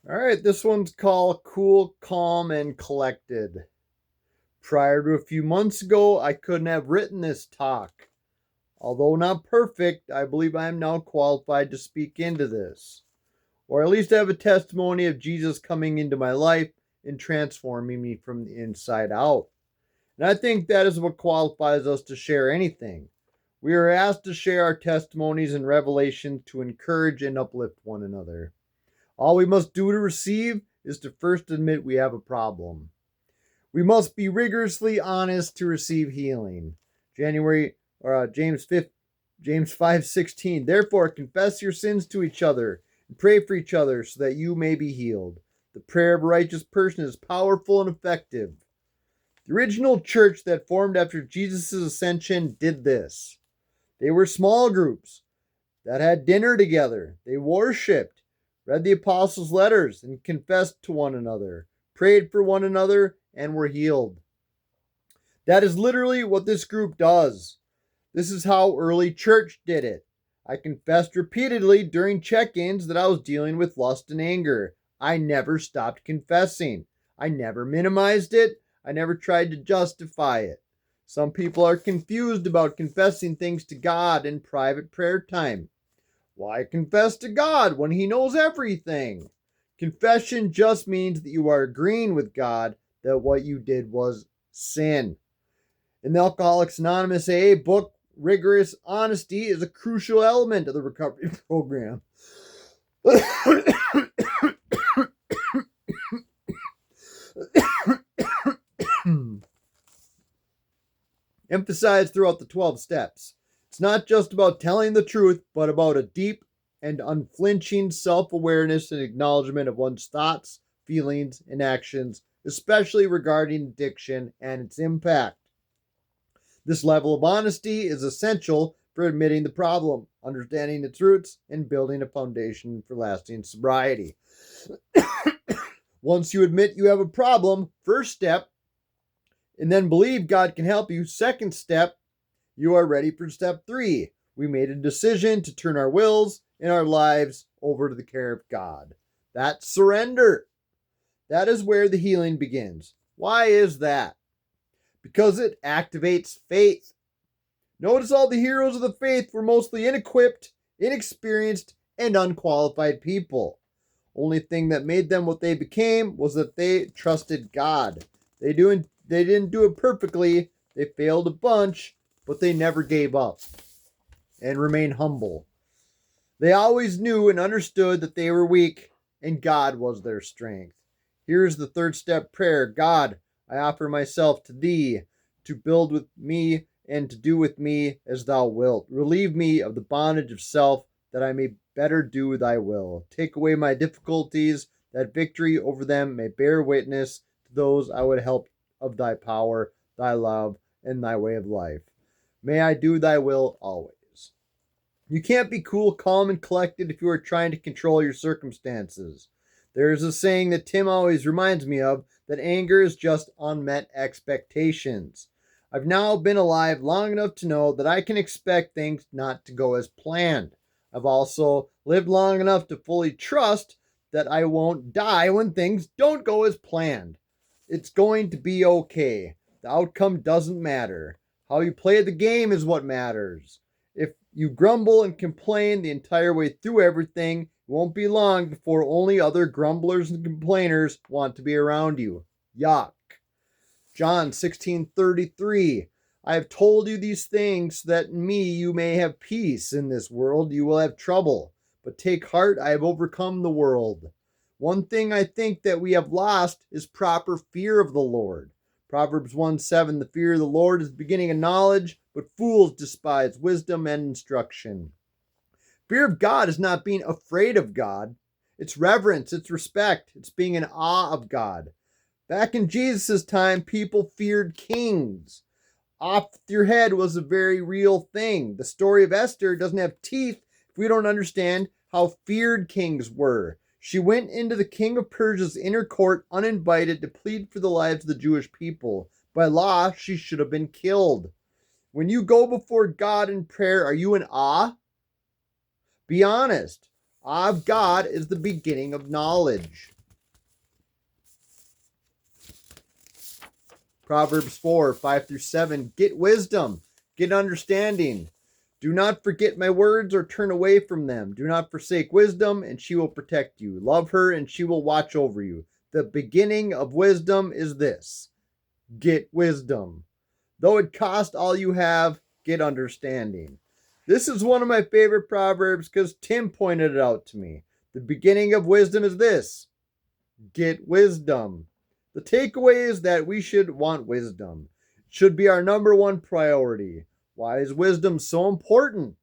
All right, this one's called Cool, Calm, and Collected. Prior to a few months ago, I couldn't have written this talk. Although not perfect, I believe I am now qualified to speak into this, or at least have a testimony of Jesus coming into my life and transforming me from the inside out. And I think that is what qualifies us to share anything. We are asked to share our testimonies and revelations to encourage and uplift one another. All we must do to receive is to first admit we have a problem. We must be rigorously honest to receive healing. James 5:16. Therefore confess your sins to each other and pray for each other so that you may be healed. The prayer of a righteous person is powerful and effective. The original church that formed after Jesus' ascension did this. They were small groups that had dinner together. They worshiped, read the apostles' letters, and confessed to one another, prayed for one another, and were healed. That is literally what this group does. This is how early church did it. I confessed repeatedly during check-ins that I was dealing with lust and anger. I never stopped confessing. I never minimized it. I never tried to justify it. Some people are confused about confessing things to God in private prayer time. Why confess to God when He knows everything? Confession just means that you are agreeing with God that what you did was sin. In the Alcoholics Anonymous AA book, rigorous honesty is a crucial element of the recovery program. Emphasized throughout the 12 steps. It's not just about telling the truth, but about a deep and unflinching self-awareness and acknowledgement of one's thoughts, feelings, and actions, especially regarding addiction and its impact. This level of honesty is essential for admitting the problem, understanding its roots, and building a foundation for lasting sobriety. Once you admit you have a problem, first step, and then believe God can help you, second step, you are ready for step 3. We made a decision to turn our wills and our lives over to the care of God. That's surrender. That is where the healing begins. Why is that? Because it activates faith. Notice all the heroes of the faith were mostly inequipped, inexperienced, and unqualified people. Only thing that made them what they became was that they trusted God. They didn't do it perfectly. They failed a bunch, but they never gave up and remained humble. They always knew and understood that they were weak, and God was their strength. Here's the third step prayer. God, I offer myself to Thee, to build with me and to do with me as Thou wilt. Relieve me of the bondage of self, that I may better do Thy will. Take away my difficulties, that victory over them may bear witness to those I would help of Thy power, Thy love, and Thy way of life. May I do Thy will always. You can't be cool, calm, and collected if you are trying to control your circumstances. There is a saying that Tim always reminds me of, that anger is just unmet expectations. I've now been alive long enough to know that I can expect things not to go as planned. I've also lived long enough to fully trust that I won't die when things don't go as planned. It's going to be okay. The outcome doesn't matter. How you play the game is what matters. If you grumble and complain the entire way through everything, it won't be long before only other grumblers and complainers want to be around you. Yuck. John 16:33. I have told you these things so that in me you may have peace. In this world you will have trouble, but take heart, I have overcome the world. One thing I think that we have lost is proper fear of the Lord. Proverbs 1:7. The fear of the Lord is the beginning of knowledge, but fools despise wisdom and instruction. Fear of God is not being afraid of God. It's reverence, it's respect, it's being in awe of God. Back in Jesus' time, people feared kings. Off your head was a very real thing. The story of Esther doesn't have teeth if we don't understand how feared kings were. She went into the king of Persia's inner court uninvited to plead for the lives of the Jewish people. By law, she should have been killed. When you go before God in prayer, are you in awe? Be honest. Awe of God is the beginning of knowledge. Proverbs 4, 5 through 7. Get wisdom, get understanding. Do not forget my words or turn away from them. Do not forsake wisdom, and she will protect you. Love her, and she will watch over you. The beginning of wisdom is this: get wisdom. Though it cost all you have, get understanding. This is one of my favorite proverbs because Tim pointed it out to me. The beginning of wisdom is this: get wisdom. The takeaway is that we should want wisdom. It should be our number one priority. Why is wisdom so important?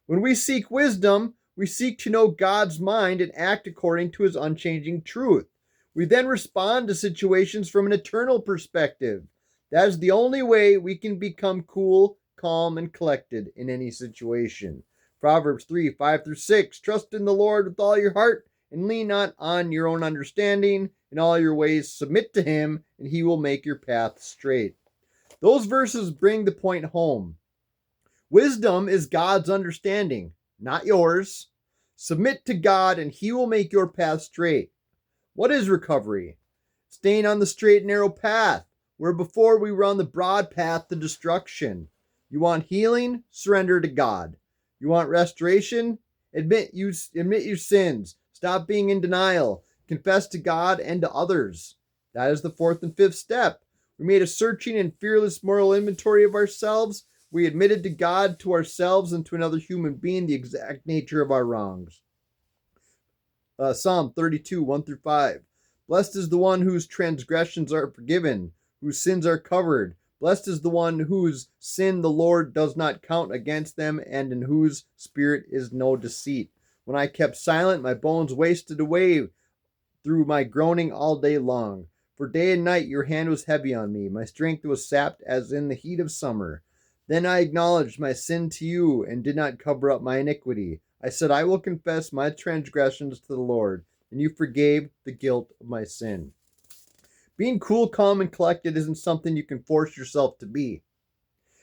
When we seek wisdom, we seek to know God's mind and act according to his unchanging truth. We then respond to situations from an eternal perspective. That is the only way we can become cool, calm, and collected in any situation. Proverbs 3, 5 through 6. Trust in the Lord with all your heart and lean not on your own understanding. In all your ways submit to him, and he will make your path straight. Those verses bring the point home. Wisdom is God's understanding, not yours. Submit to God, and he will make your path straight. What is recovery? Staying on the straight and narrow path, where before we were on the broad path to destruction. You want healing? Surrender to God. You want restoration? Admit your sins. Stop being in denial. Confess to God and to others. That is the fourth and fifth step. We made a searching and fearless moral inventory of ourselves. We admitted to God, to ourselves, and to another human being the exact nature of our wrongs. Psalm 32, 1 through 5. Blessed is the one whose transgressions are forgiven, whose sins are covered. Blessed is the one whose sin the Lord does not count against them, and in whose spirit is no deceit. When I kept silent, my bones wasted away through my groaning all day long. For day and night your hand was heavy on me. My strength was sapped as in the heat of summer. Then I acknowledged my sin to you and did not cover up my iniquity. I said, I will confess my transgressions to the Lord, and you forgave the guilt of my sin. Being cool, calm, and collected isn't something you can force yourself to be.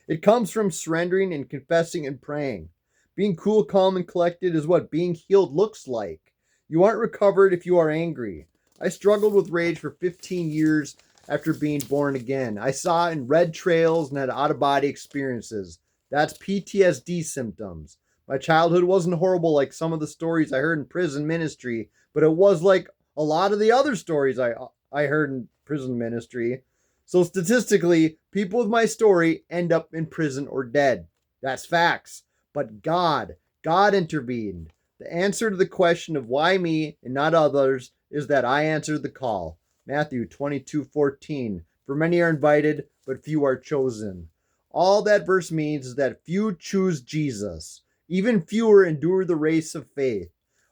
It comes from surrendering and confessing and praying. Being cool, calm, and collected is what being healed looks like. You aren't recovered if you are angry. I struggled with rage for 15 years after being born again. I saw and read trails and had out-of-body experiences. That's PTSD symptoms. My childhood wasn't horrible like some of the stories I heard in prison ministry, but it was like a lot of the other stories I heard in prison ministry. So statistically, people with my story end up in prison or dead. That's facts. But God intervened. The answer to the question of why me and not others is that I answered the call. Matthew 22:14. For many are invited, but few are chosen. All that verse means is that few choose Jesus. Even fewer endure the race of faith.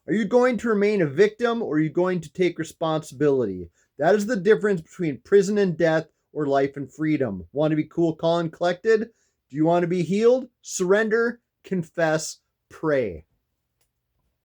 Are you going to remain a victim, or are you going to take responsibility? That is the difference between prison and death or life and freedom. Want to be cool, calm, and collected? Do you want to be healed? Surrender, confess, pray.